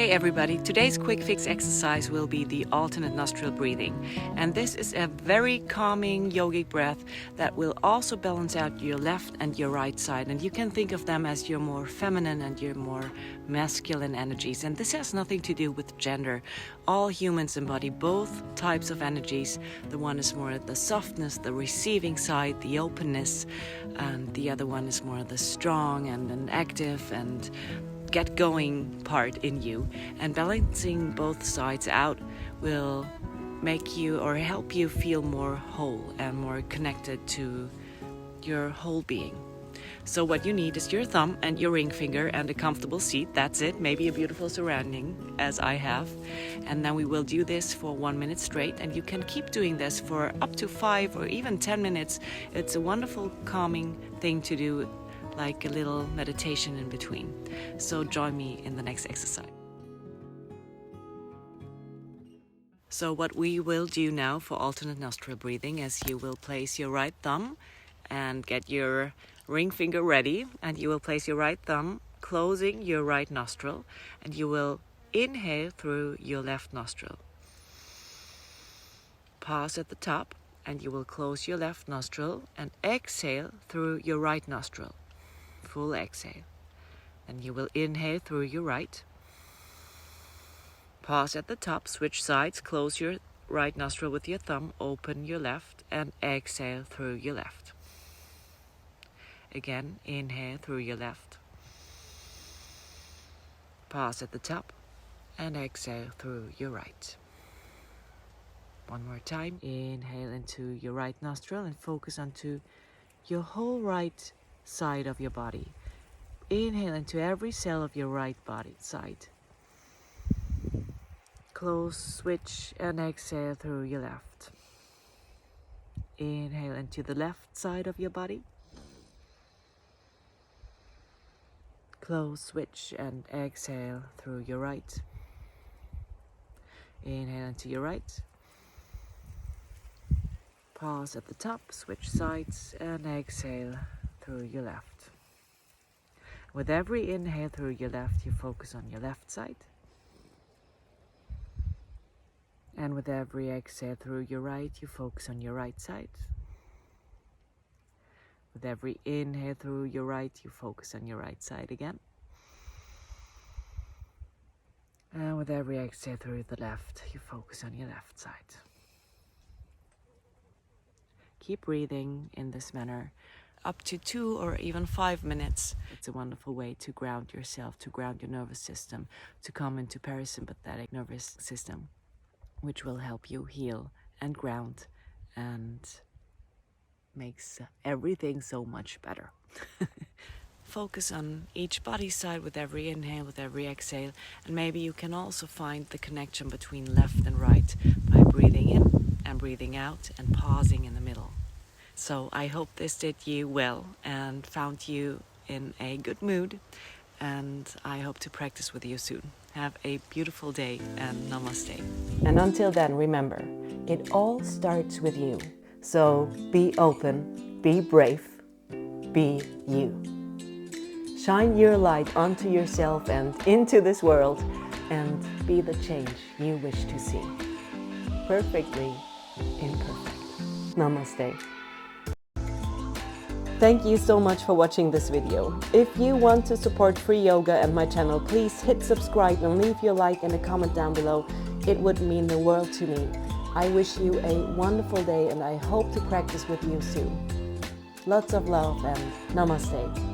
Hey everybody, today's quick fix exercise will be the alternate nostril breathing, and this is a very calming yogic breath that will also balance out your left and your right side, and you can think of them as your more feminine and your more masculine energies. And this has nothing to do with gender. All humans embody both types of energies. The one is more the softness, the receiving side, the openness, and the other one is more the strong and an active and get going part in you. And balancing both sides out will make you or help you feel more whole and more connected to your whole being. So what you need is your thumb and your ring finger and a comfortable seat. That's it. Maybe a beautiful surrounding as I have. And then we will do this for 1 minute straight, and you can keep doing this for up to 5 or even 10 minutes. It's a wonderful calming thing to do, like a little meditation in between. So join me in the next exercise. So what we will do now for alternate nostril breathing is you will place your right thumb and get your ring finger ready, and you will place your right thumb closing your right nostril, and you will inhale through your left nostril. Pause at the top, and you will close your left nostril and exhale through your right nostril. Full exhale. And you will inhale through your right. Pause at the top, switch sides, close your right nostril with your thumb, open your left, and exhale through your left. Again, inhale through your left. Pause at the top, and exhale through your right. One more time. Inhale into your right nostril and focus onto your whole right side of your body. Inhale into every cell of your right body side. Close, switch, and exhale through your left. Inhale into the left side of your body. Close, switch, and exhale through your right. Inhale into your right. Pause at the top, switch sides, and exhale through your left. With every inhale through your left, you focus on your left side. And with every exhale through your right, you focus on your right side. With every inhale through your right, you focus on your right side again. And with every exhale through the left, you focus on your left side. Keep breathing in this manner up to 2 or even 5 minutes. It's a wonderful way to ground yourself, to ground your nervous system, to come into parasympathetic nervous system, which will help you heal and ground and makes everything so much better. Focus on each body side with every inhale, with every exhale, and maybe you can also find the connection between left and right by breathing in and breathing out and pausing in the middle. So I hope this did you well and found you in a good mood, and I hope to practice with you soon. Have a beautiful day and namaste. And until then, remember, it all starts with you. So be open, be brave, be you. Shine your light onto yourself and into this world, and be the change you wish to see. Perfectly imperfect. Namaste. Thank you so much for watching this video. If you want to support free yoga and my channel, please hit subscribe and leave your like and a comment down below. It would mean the world to me. I wish you a wonderful day, and I hope to practice with you soon. Lots of love and namaste.